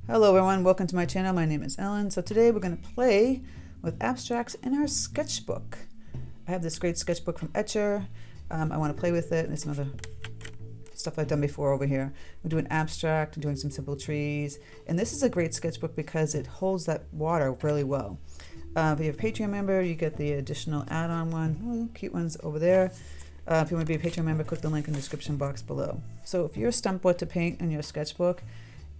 Hello everyone, welcome to my channel. My name is Ellen. So today we're going to play with abstracts in our sketchbook. I have this great sketchbook from Etchr. I want to play with it, and there's some other stuff I've done before over here. We're doing abstract and doing some simple trees. And this is a great sketchbook because it holds that water really well. If you're a Patreon member, you get the additional add-on one. Ooh, cute ones over there. If you want to be a Patreon member, click the link in the description box below. So if you're stumped what to paint in your sketchbook,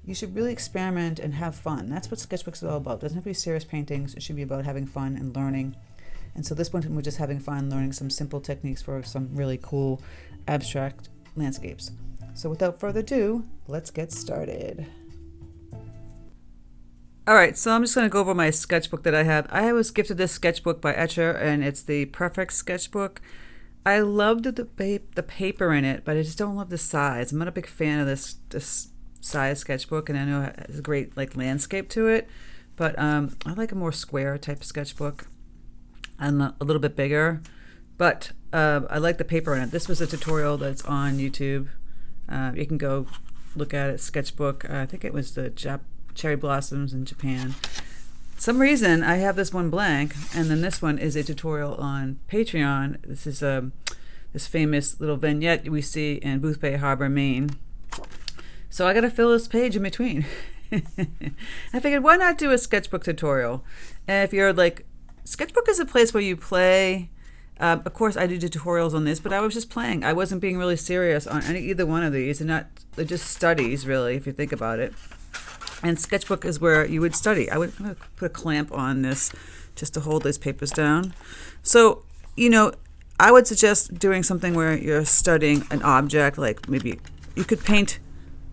you should really experiment and have fun. That's what sketchbooks are all about. It doesn't have to be serious paintings. It should be about having fun and learning. And so this one, we're just having fun learning some simple techniques for some really cool abstract landscapes. So without further ado, let's get started. All right, so I'm just going to go over my sketchbook that I have. I was gifted this sketchbook by Etchr, and it's the Perfect Sketchbook. I loved the paper in it, but I just don't love the size. I'm not a big fan of this size sketchbook, and I know it has a great landscape to it, but I like a more square type sketchbook and a little bit bigger, but I like the paper in it. This was a tutorial that's on YouTube. You can go look at it. Sketchbook, I think it was the cherry blossoms in Japan. Some reason I have this one blank, and then this one is a tutorial on Patreon. This is this famous little vignette we see in Boothbay Harbor, Maine. So I got to fill this page in between. I figured, why not do a sketchbook tutorial? And if you're sketchbook is a place where you play. Of course, I do tutorials on this, but I was just playing. I wasn't being really serious on either one of these. They're just studies, really, if you think about it. And sketchbook is where you would study. I'm going to put a clamp on this just to hold these papers down. So, I would suggest doing something where you're studying an object, like maybe you could paint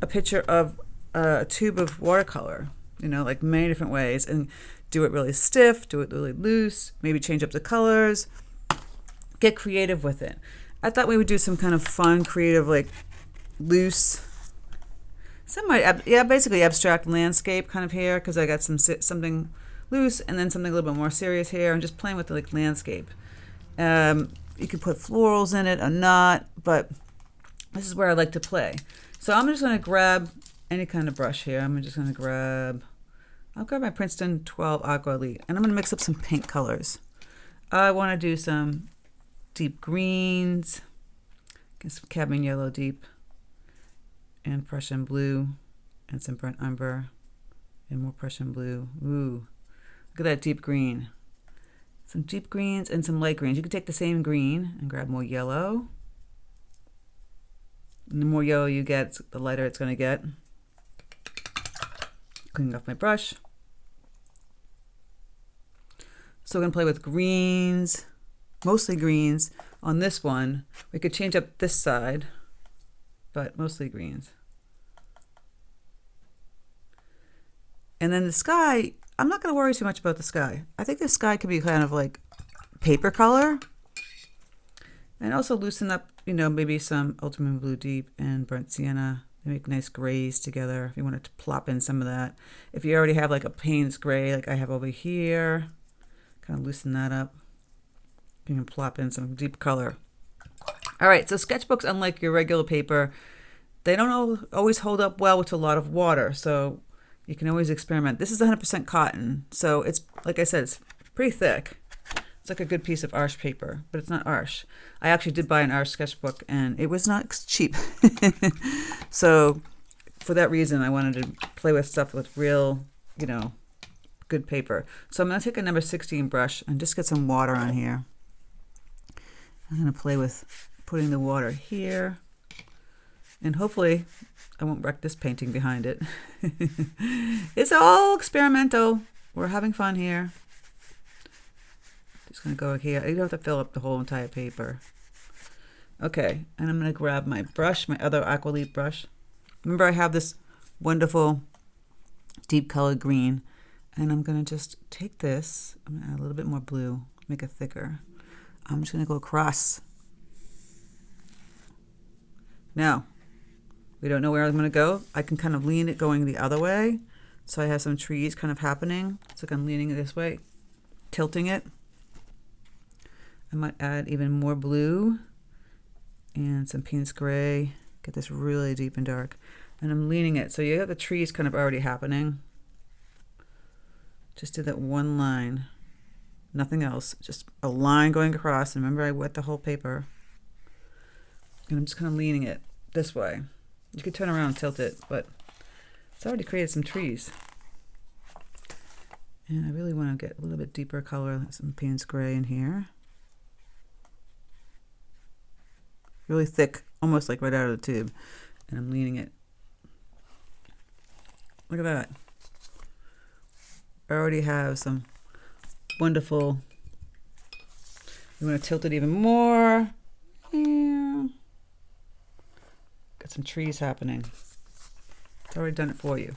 a picture of a tube of watercolor, like many different ways, and do it really stiff, do it really loose, maybe change up the colors, get creative with it. I thought we would do some kind of fun, creative, loose, basically abstract landscape kind of here, because I got something loose and then something a little bit more serious here. I'm just playing with the landscape. You could put florals in it or not, but this is where I like to play. So I'm just going to grab any kind of brush here. I'll grab my Princeton 12 Aqua Elite, and I'm going to mix up some pink colors. I want to do some deep greens, get some cadmium yellow deep, and Prussian blue, and some burnt umber, and more Prussian blue. Ooh, look at that deep green. Some deep greens and some light greens. You can take the same green and grab more yellow. And the more yellow you get, the lighter it's going to get. Cleaning off my brush. So we're going to play with greens, mostly greens. On this one, we could change up this side, but mostly greens. And then the sky, I'm not going to worry too much about the sky. I think the sky could be kind of like paper color. And also loosen up, maybe some ultramarine blue deep and burnt sienna. They make nice grays together if you wanted to plop in some of that. If you already have a paynes gray like I have over here, kind of loosen that up. You can plop in some deep color. All right, so sketchbooks, unlike your regular paper, they don't always hold up well with a lot of water, so you can always experiment. This is 100% cotton, so it's, like I said, it's pretty thick. It's like a good piece of Arch paper, but it's not Arch. I actually did buy an Arch sketchbook, and it was not cheap. So for that reason, I wanted to play with stuff with real, good paper. So I'm going to take a number 16 brush and just get some water on here. I'm going to play with putting the water here, and hopefully I won't wreck this painting behind it. It's all experimental. We're having fun here. Just going to go here. You don't have to fill up the whole entire paper. Okay, and I'm going to grab my brush, my other Aqua Elite brush. Remember, I have this wonderful deep colored green, and I'm going to just take this. I'm going to add a little bit more blue, make it thicker. I'm just going to go across. Now, we don't know where I'm going to go. I can kind of lean it going the other way. So I have some trees kind of happening. It's like I'm leaning it this way, tilting it. I might add even more blue and some Paynes gray. Get this really deep and dark. And I'm leaning it. So you have the trees kind of already happening. Just do that one line. Nothing else. Just a line going across. And remember, I wet the whole paper. And I'm just kind of leaning it this way. You could turn around and tilt it, but it's already created some trees. And I really want to get a little bit deeper color, some Paynes gray in here. Really thick, almost like right out of the tube. And I'm leaning it. Look at that. I already have some wonderful, you want to tilt it even more. Yeah. Got some trees happening. It's already done it for you.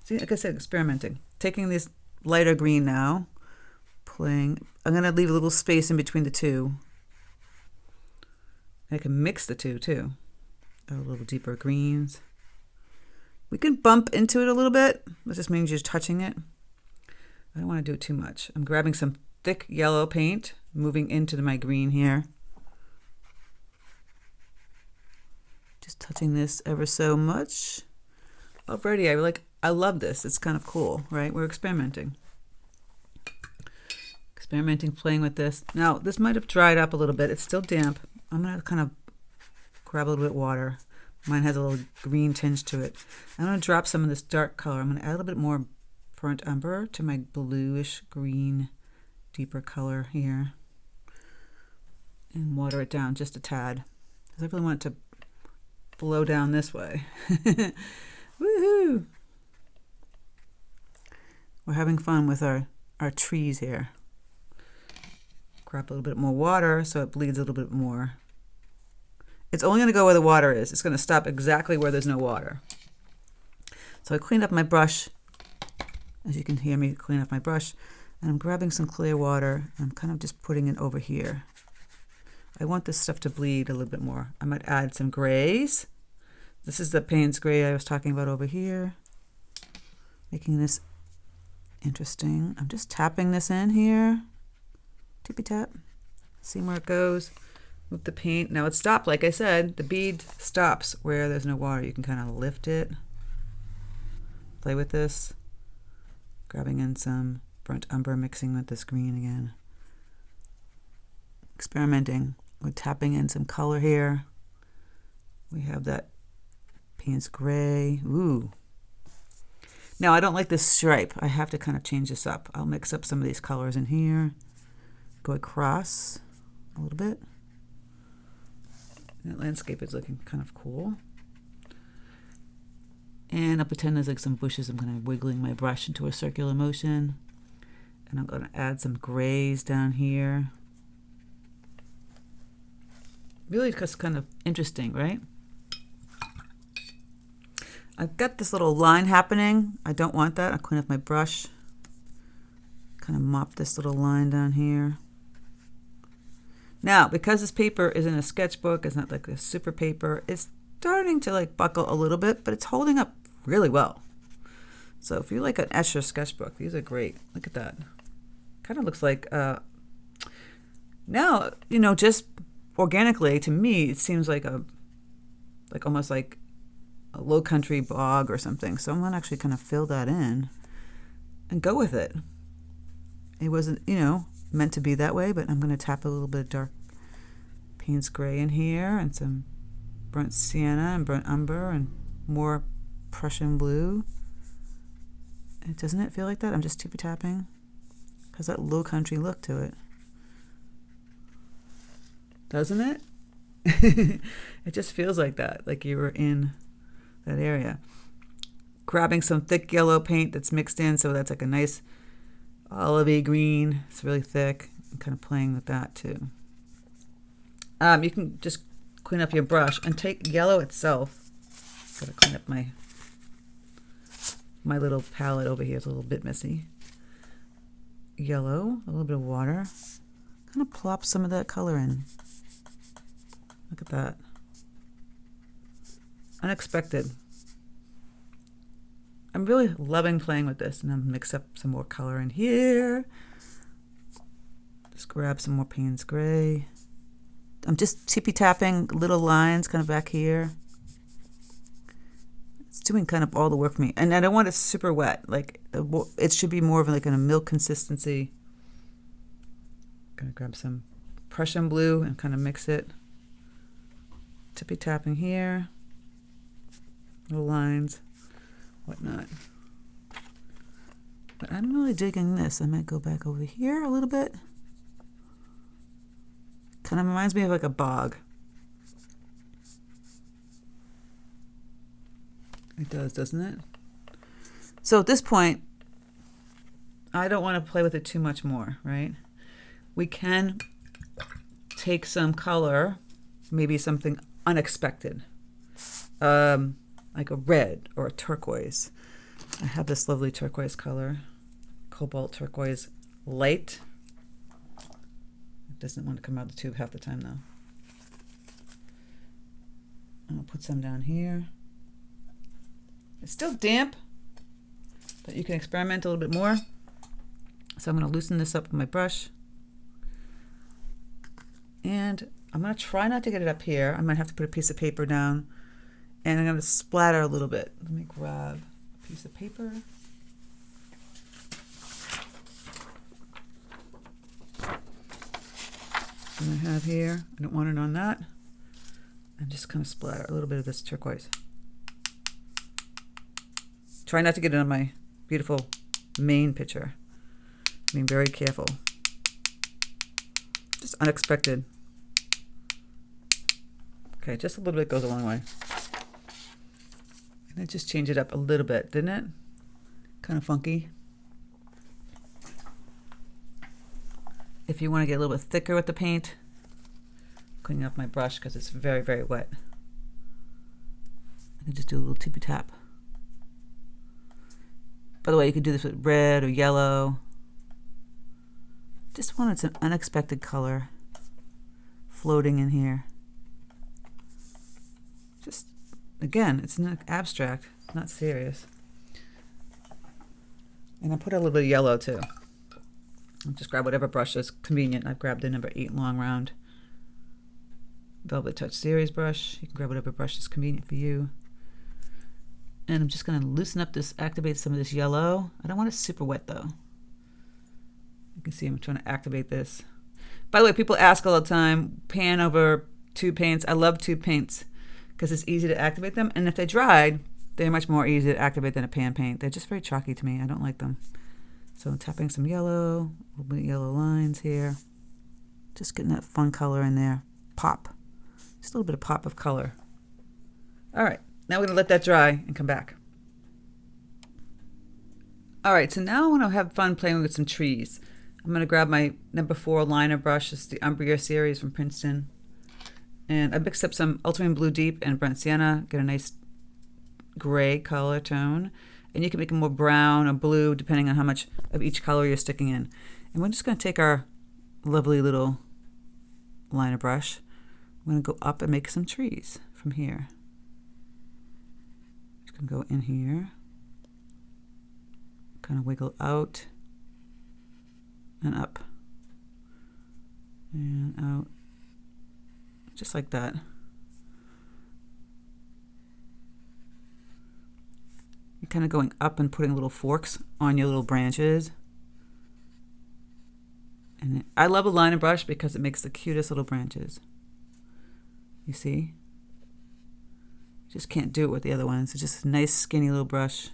See, like I said, experimenting. Taking this lighter green now, playing. I'm going to leave a little space in between the two. I can mix the two too. A little deeper greens. We can bump into it a little bit. That just means you're touching it. I don't want to do it too much. I'm grabbing some thick yellow paint, moving into my green here. Just touching this ever so much. Already, I love this. It's kind of cool, right? We're experimenting. Experimenting, playing with this. Now, this might have dried up a little bit. It's still damp. I'm going to kind of grab a little bit of water. Mine has a little green tinge to it. I'm going to drop some of this dark color. I'm going to add a little bit more burnt umber to my bluish green, deeper color here. And water it down just a tad. Because I really want it to blow down this way. Woohoo! We're having fun with our trees here. Grab a little bit more water so it bleeds a little bit more. It's only going to go where the water is. It's going to stop exactly where there's no water. So I cleaned up my brush. As you can hear me clean up my brush. And I'm grabbing some clear water. And I'm kind of just putting it over here. I want this stuff to bleed a little bit more. I might add some grays. This is the Paynes gray I was talking about over here. Making this interesting. I'm just tapping this in here. Tippy tap. See where it goes. Move the paint. Now it stopped, like I said, the bead stops where there's no water. You can kind of lift it. Play with this. Grabbing in some burnt umber, mixing with this green again. Experimenting. We're tapping in some color here. We have that Paynes gray. Ooh. Now I don't like this stripe. I have to kind of change this up. I'll mix up some of these colors in here. Go across a little bit. That landscape is looking kind of cool. And I'll pretend there's like some bushes. I'm kind of wiggling my brush into a circular motion. And I'm going to add some grays down here. Really just kind of interesting, right? I've got this little line happening. I don't want that. I'll clean up my brush. Kind of mop this little line down here. Now, because this paper is in a sketchbook, it's not like a super paper, it's starting to like buckle a little bit, but it's holding up really well. So if you like an Etchr sketchbook, these are great. Look at that. Kind of looks like, now, you know, just organically, to me, it seems like almost like a low country bog or something. So I'm going to actually kind of fill that in and go with it. It wasn't, you know, meant to be that way, but I'm going to tap a little bit of dark Paynes gray in here and some burnt sienna and burnt umber and more Prussian blue. And doesn't it feel like that? I'm just tippy tapping because that low country look to it. Doesn't it? It just feels like that, like you were in that area. Grabbing some thick yellow paint that's mixed in, so that's like a nice olivey green. It's really thick. I'm kind of playing with that too. You can just clean up your brush and take yellow itself. Gotta clean up my little palette over here. It's a little bit messy. Yellow, a little bit of water. Kind of plop some of that color in. Look at that. Unexpected. I'm really loving playing with this, and I'll mix up some more color in here. Just grab some more Paynes gray. I'm just tippy tapping little lines kind of back here. It's doing kind of all the work for me. And I don't want it super wet. Like, it should be more of like a milk consistency. Gonna grab some Prussian blue and kind of mix it. Tippy tapping here. Little lines, whatnot. But I'm really digging this. I might go back over here a little bit. Kind of reminds me of like a bog. It does, doesn't it? So at this point, I don't want to play with it too much more, right? We can take some color, maybe something unexpected, like a red or a turquoise. I have this lovely turquoise color, cobalt turquoise light. It doesn't want to come out of the tube half the time though. I'll put some down here. It's still damp, but you can experiment a little bit more. So I'm going to loosen this up with my brush. And I'm going to try not to get it up here. I might have to put a piece of paper down. And I'm going to splatter a little bit. Let me grab a piece of paper. And I have here, I don't want it on that. And just kind of splatter a little bit of this turquoise. Try not to get it on my beautiful main picture. Being very careful. Just unexpected. Okay, just a little bit goes a long way. And I just changed it up a little bit, didn't it? Kind of funky. If you want to get a little bit thicker with the paint, cleaning up my brush because it's very, very wet. I can just do a little tippy tap. By the way, you could do this with red or yellow. Just wanted some unexpected color floating in here. Just, again, it's not abstract, it's not serious. And I put a little bit of yellow too. I'll just grab whatever brush is convenient. I've grabbed the number 8 long round Velvet Touch Series brush. You can grab whatever brush is convenient for you. And I'm just going to loosen up this, activate some of this yellow. I don't want it super wet though. You can see I'm trying to activate this. By the way, people ask all the time, pan over tube paints. I love tube paints because it's easy to activate them. And if they dried, they're much more easy to activate than a pan paint. They're just very chalky to me. I don't like them. So I'm tapping some yellow, a little bit of yellow lines here. Just getting that fun color in there. Pop. Just a little bit of pop of color. All right. Now we're going to let that dry and come back. All right, so now I want to have fun playing with some trees. I'm going to grab my number 4 liner brush. It's the Umbria series from Princeton. And I mixed up some ultramarine blue deep and burnt sienna. Get a nice gray color tone. And you can make it more brown or blue depending on how much of each color you're sticking in. And we're just going to take our lovely little liner brush. I'm going to go up and make some trees from here. Go in here, kind of wiggle out and up and out, just like that. You're kind of going up and putting little forks on your little branches. And I love a liner brush because it makes the cutest little branches. You see? Just can't do it with the other ones. It's just a nice skinny little brush.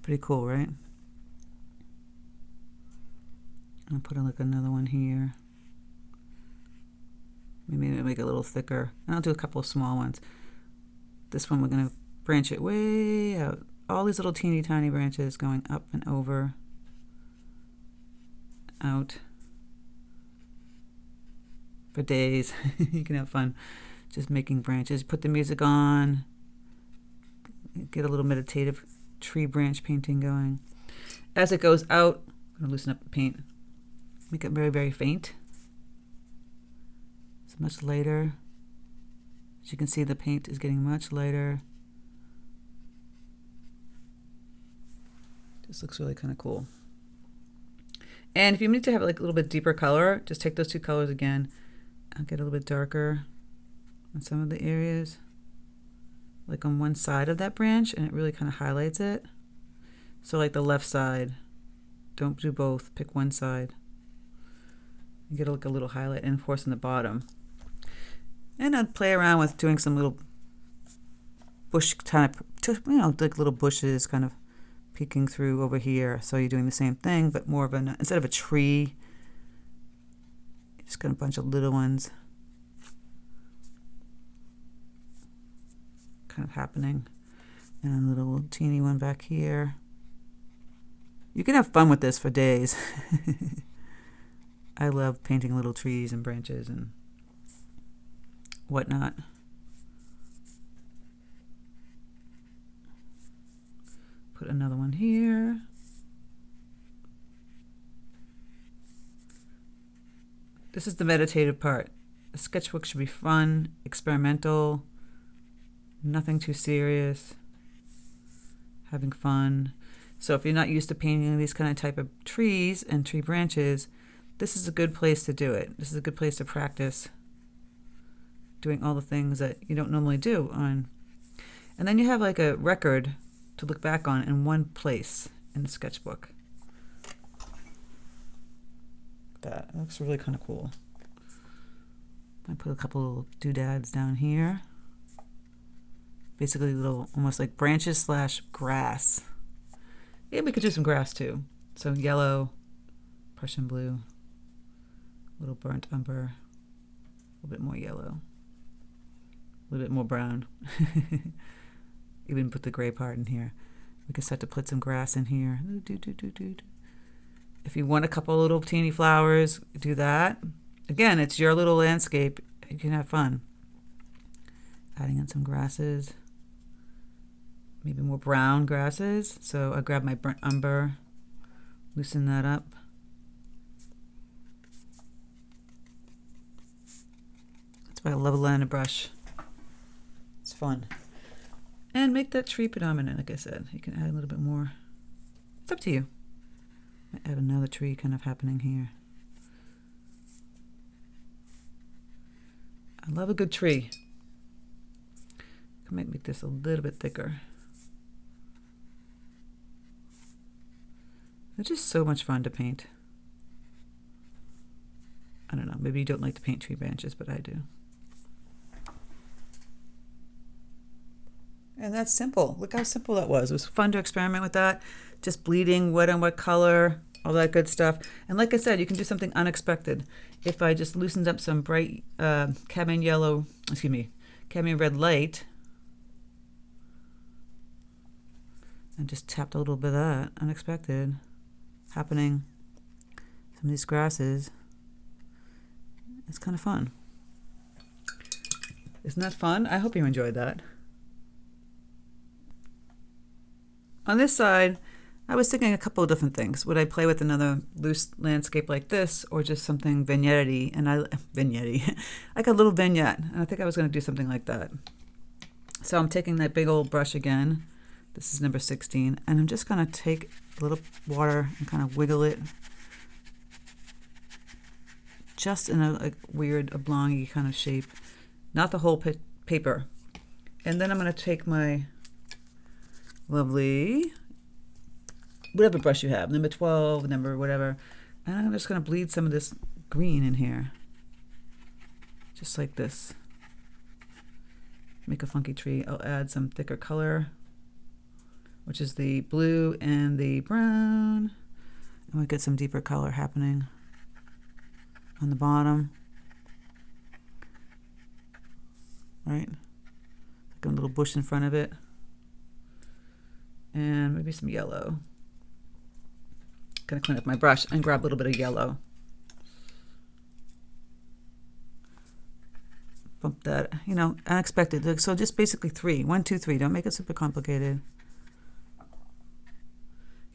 Pretty cool, right? I'll put like another one here. Maybe make it a little thicker. And I'll do a couple of small ones. This one we're going to branch it way out. All these little teeny tiny branches going up and over. Out. For days. You can have fun just making branches. Put the music on. Get a little meditative tree branch painting going. As it goes out, I'm going to loosen up the paint. Make it very, very faint. It's much lighter. As you can see, the paint is getting much lighter. This looks really kind of cool. And if you need to have like a little bit deeper color, just take those 2 colors again. I'll get a little bit darker. on some of the areas, like on one side of that branch, and it really kind of highlights it. So like the left side, don't do both, pick one side. You get like a little highlight, and of course on the bottom. And I'd play around with doing some little bush kind of, you know, like little bushes kind of peeking through over here. So you're doing the same thing, but more of an, instead of a tree, you just got a bunch of little ones kind of happening. And a little teeny one back here. You can have fun with this for days. I love painting little trees and branches and whatnot. Put another one here. This is the meditative part. The sketchbook should be fun, experimental, nothing too serious, having fun. So if you're not used to painting these kind of type of trees and tree branches, this is a good place to do it. This is a good place to practice doing all the things that you don't normally do on. And then you have like a record to look back on in one place in the sketchbook. That looks really kind of cool. I put a couple little doodads down here. Basically little, almost like branches slash grass. Yeah, we could do some grass too. So yellow, Prussian blue, a little burnt umber, a little bit more yellow, a little bit more brown. Even put the gray part in here. We can start to put some grass in here. If you want a couple little teeny flowers, do that. Again, it's your little landscape. You can have fun. Adding in some grasses. Maybe more brown grasses. So I grab my burnt umber, loosen that up. That's why I love a line of brush. It's fun. And make that tree predominant, like I said. You can add a little bit more. It's up to you. I add another tree kind of happening here. I love a good tree. I might make this a little bit thicker. It's just so much fun to paint. I don't know, maybe you don't like to paint tree branches, but I do. And that's simple. Look how simple that was. It was fun to experiment with that. Just bleeding, what on what color, all that good stuff. And like I said, you can do something unexpected. If I just loosened up some bright cadmium red light, and just tapped a little bit of that, unexpected, happening. Some of these grasses. It's kind of fun. Isn't that fun? I hope you enjoyed that. On this side, I was thinking a couple of different things. Would I play with another loose landscape like this, or just something vignette-y? And I got a little vignette, and I think I was going to do something like that. So I'm taking that big old brush again. This is number 16, and I'm just going to take a little water and kind of wiggle it, just in a weird oblong-y kind of shape, not the whole paper. And then I'm going to take my lovely, whatever brush you have, number 12, number whatever, and I'm just going to bleed some of this green in here, just like this. Make a funky tree. I'll add some thicker color, which is the blue and the brown, and we get some deeper color happening on the bottom, right? Like a little bush in front of it. And maybe some yellow. Gonna clean up my brush and grab a little bit of yellow. Bump that, you know, unexpected. So just basically 3. 1, 2, 3. Don't make it super complicated.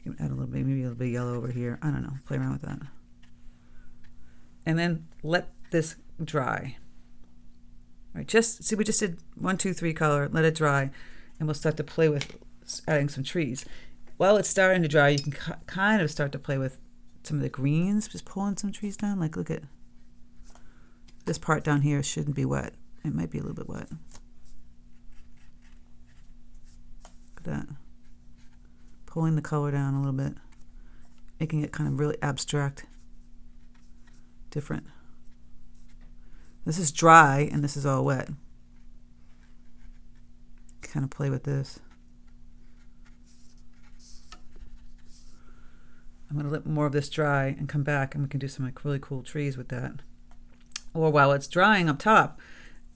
You can add a little bit, maybe a little bit of yellow over here. I don't know. Play around with that. And then let this dry. All right, just see, we just did 1, 2, 3 color. Let it dry, and we'll start to play with adding some trees. While it's starting to dry, you can kind of start to play with some of the greens, just pulling some trees down. Like, look at this part down here, shouldn't be wet. It might be a little bit wet. Look at that. Pulling the color down a little bit, making it kind of really abstract, different. This is dry and this is all wet. Kind of play with this. I'm going to let more of this dry and come back, and we can do some like really cool trees with that. Or while it's drying up top,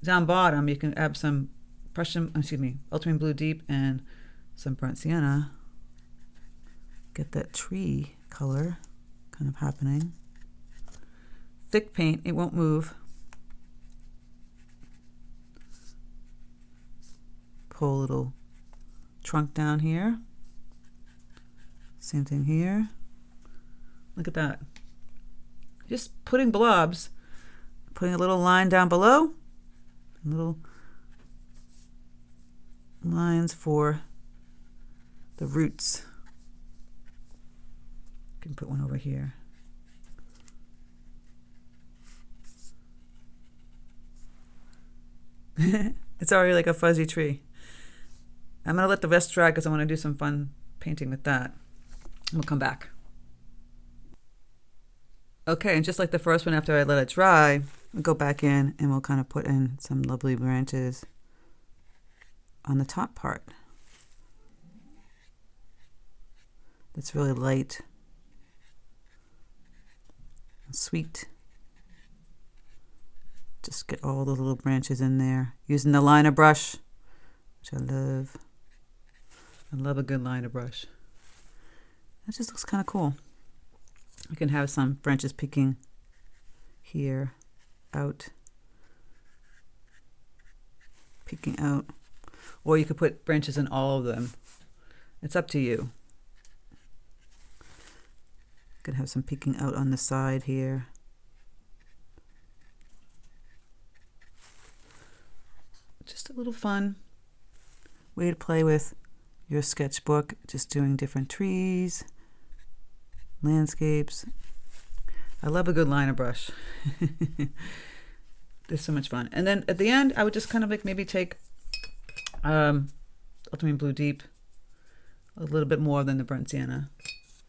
down bottom, you can add some Prussian, ultramarine blue deep and some burnt sienna. Get that tree color kind of happening. Thick paint, it won't move. Pull a little trunk down here. Same thing here. Look at that. Just putting blobs, putting a little line down below, little lines for the roots. Can put one over here. It's already like a fuzzy tree. I'm going to let the rest dry because I want to do some fun painting with that. We'll come back. Okay, and just like the first one, after I let it dry, we'll go back in and we'll kind of put in some lovely branches on the top part. That's really light and sweet. Just get all the little branches in there using the liner brush, which I love. I love a good liner brush. That just looks kind of cool. We can have some branches peeking here, out, peeking out. Or you could put branches in all of them. It's up to you. You could have some peeking out on the side here. Just a little fun way to play with your sketchbook, just doing different trees, landscapes. I love a good liner brush. There's so much fun. And then at the end, I would just kind of like maybe take ultramarine blue deep, a little bit more than the burnt sienna.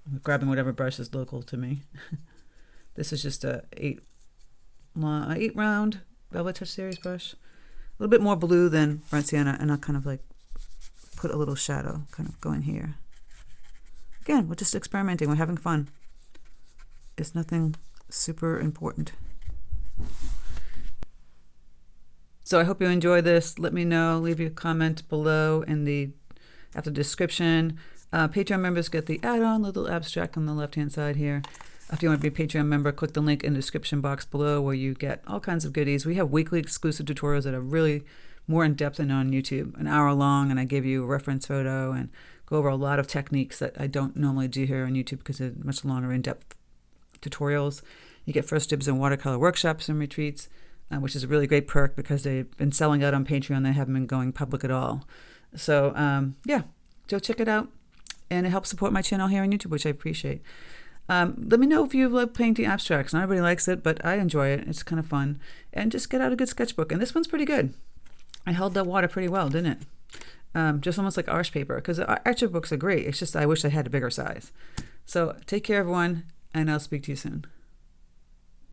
I'm grabbing whatever brush is local to me. This is just a 8 round Velvet Touch Series brush. A little bit more blue than burnt sienna, and I'll kind of like put a little shadow kind of going here. Again, we're just experimenting. We're having fun. It's nothing super important. So I hope you enjoy this. Let me know. Leave your comment below in the after the description. Patreon members get the add-on little abstract on the left-hand side here. If you want to be a Patreon member, click the link in the description box below where you get all kinds of goodies. We have weekly exclusive tutorials that are really more in-depth than on YouTube, an hour long, and I give you a reference photo and go over a lot of techniques that I don't normally do here on YouTube because they're much longer in-depth tutorials. You get first dibs on watercolor workshops and retreats, which is a really great perk because they've been selling out on Patreon. They haven't been going public at all. So yeah, go check it out. And it helps support my channel here on YouTube, which I appreciate. Let me know if you love painting abstracts. Not everybody likes it, but I enjoy it. It's kind of fun. And just get out a good sketchbook. And this one's pretty good. I held that water pretty well, didn't it? Just almost like arch paper, because Etchr books are great. It's just I wish I had a bigger size. So take care, everyone, and I'll speak to you soon.